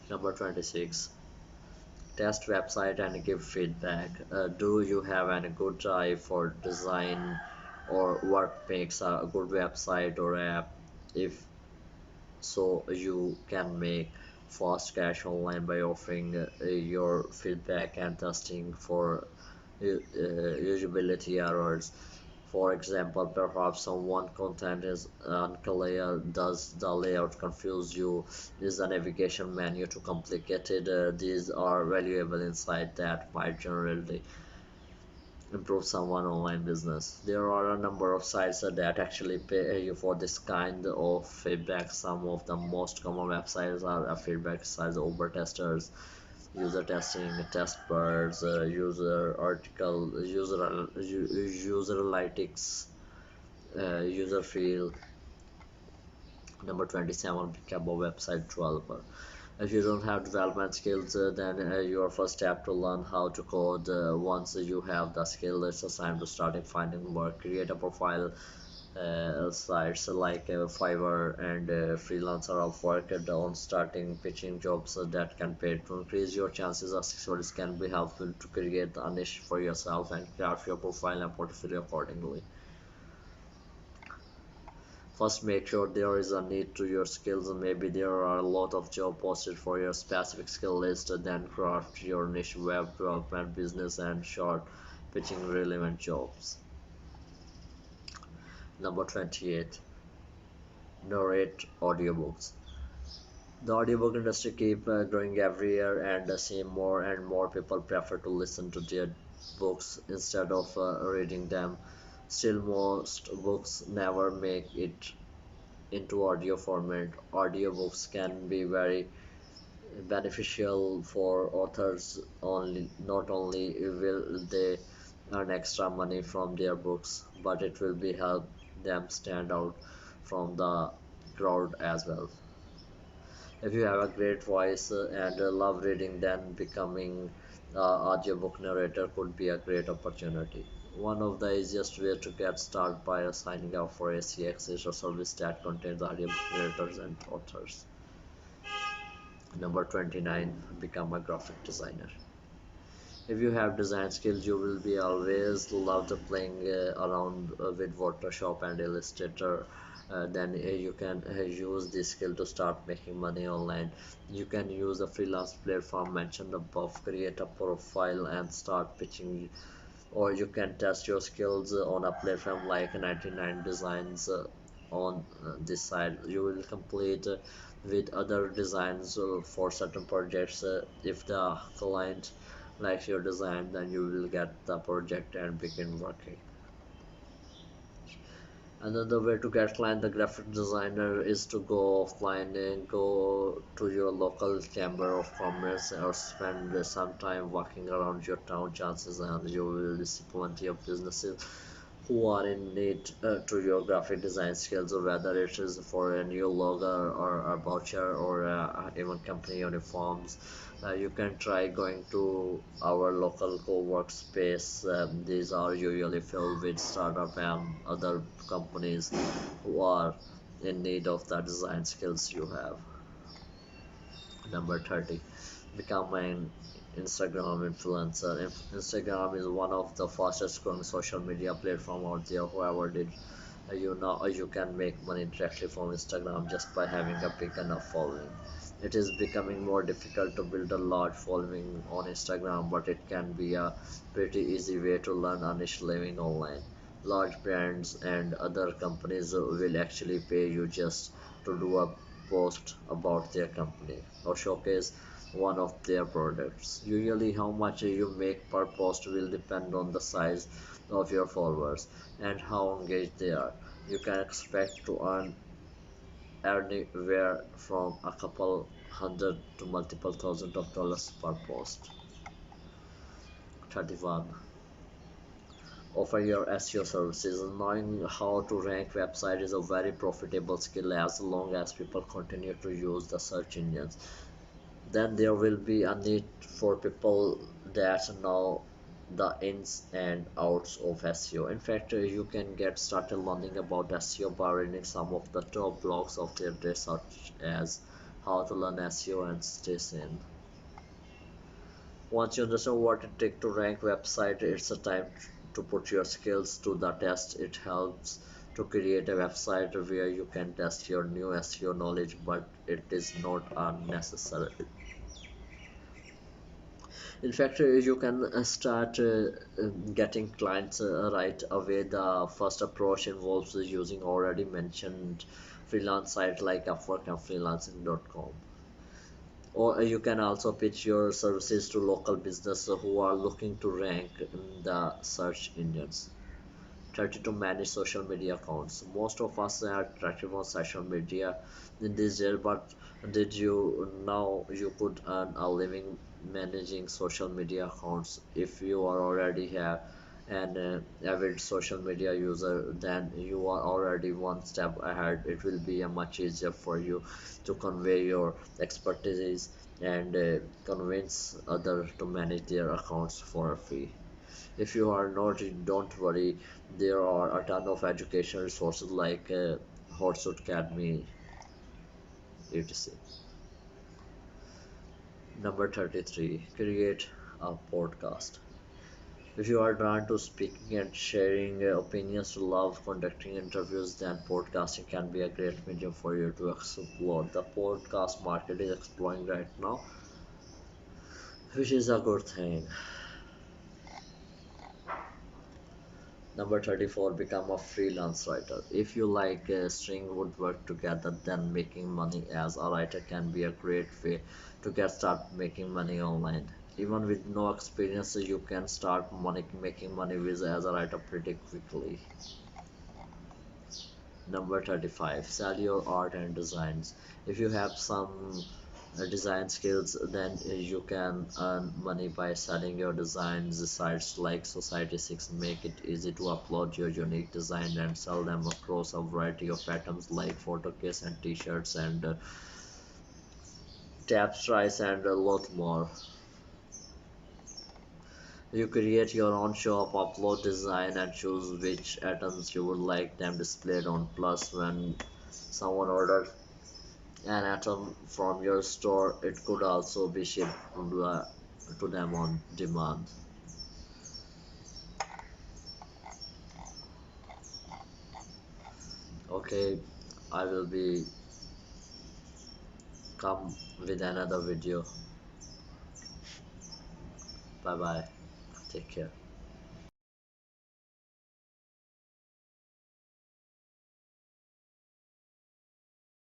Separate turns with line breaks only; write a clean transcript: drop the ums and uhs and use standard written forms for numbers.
Number 26. Test website and give feedback. Do you have any good eye for design or what makes a good website or app? If so, you can make fast cash online by offering your feedback and testing for usability errors. For example, perhaps someone content is unclear, does the layout confuse you, is the navigation menu too complicated? These are valuable insight that might generally improve someone online business. There are a number of sites that actually pay you for this kind of feedback. Some of the most common websites are feedback sites, over testers, user testing, testbirds, user article, user analytics, user field. Number 27, become a website developer. If you don't have development skills, then your first step to learn how to code. Once you have the skill, it's a time to start finding work. Create a profile. Sites like Fiverr and Freelancer of work on starting pitching jobs that can pay. To increase your chances of success can be helpful to create a niche for yourself and craft your profile and portfolio accordingly. First, make sure there is a need to your skills. Maybe there are a lot of job posted for your specific skill list. Then craft your niche web development business and short pitching relevant jobs. Number 28. Narrate audiobooks. The audiobook industry keep growing every year and seem more and more people prefer to listen to their books instead of reading them. Still, most books never make it into audio format. Audiobooks can be very beneficial for authors. Only not only will they earn extra money from their books, but it will be help them stand out from the crowd as well. If you have a great voice and love reading, then becoming an audiobook narrator could be a great opportunity. One of the easiest ways to get started by signing up for ACX is a service that contains audiobook narrators and authors. Number 29, become a graphic designer. If you have design skills, you will be always love to playing around with Photoshop and Illustrator. Then you can use this skill to start making money online. You can use a freelance platform mentioned above, create a profile and start pitching, or you can test your skills on a platform like 99 Designs. On this side, you will complete with other designs for certain projects. If the client likes your design, then you will get the project and begin working. Another way to get client the graphic designer is to go offline and go to your local chamber of commerce or spend some time walking around your town. Chances and you will see plenty of businesses who are in need to your graphic design skills, or whether it is for a new logo or a voucher or even company uniforms. You can try going to our local co-work space. These are usually filled with startup and other companies who are in need of the design skills you have. Number 30, become an Instagram influencer. Instagram is one of the fastest growing social media platform out there. Whoever did you know you can make money directly from Instagram just by having a big enough following. It is becoming more difficult to build a large following on Instagram, but it can be a pretty easy way to learn a niche living online. Large brands and other companies will actually pay you just to do a post about their company or showcase one of their products. Usually, how much you make per post will depend on the size of your followers and how engaged they are. You can expect to earn anywhere from a couple hundred to multiple thousand of dollars per post. 31. Offer your SEO services. Knowing how to rank websites is a very profitable skill as long as people continue to use the search engines. Then there will be a need for people that know the ins and outs of SEO. In fact, you can get started learning about SEO by reading some of the top blogs of their day, such as how to learn SEO and stay sane. Once you understand what it takes to rank website, it's a time to put your skills to the test. It helps to create a website where you can test your new SEO knowledge, but it is not unnecessary. In fact, you can start getting clients right away. The first approach involves using already mentioned freelance site like Upwork and freelancing.com. Or you can also pitch your services to local businesses who are looking to rank in the search engines. 30 to manage social media accounts. Most of us are active on social media in this year, but did you know you could earn a living managing social media accounts if you are already have an avid social media user? Then you are already one step ahead. It will be much easier for you to convey your expertise and convince others to manage their accounts for a fee. If you are not, don't worry, there are a ton of educational resources like Hotsuit Academy, etc. Number 33, create a podcast. If you are drawn to speaking and sharing opinions, love conducting interviews, then podcasting can be a great medium for you to explore. The podcast market is exploring right now, which is a good thing. Number 34, become a freelance writer. If you like string woodwork together, then making money as a writer can be a great way to get started making money online. Even with no experience, you can start making money with as a writer pretty quickly. Number 35, sell your art and designs. If you have some design skills, then you can earn money by selling your designs. Sites like Society6 make it easy to upload your unique design and sell them across a variety of items like photo case and t-shirts and tapestries and a lot more. You create your own shop, upload design and choose which items you would like them displayed on. Plus, when someone orders an item from your store, it could also be shipped to them on demand. Okay, I will be come with another video. Bye bye. Take care.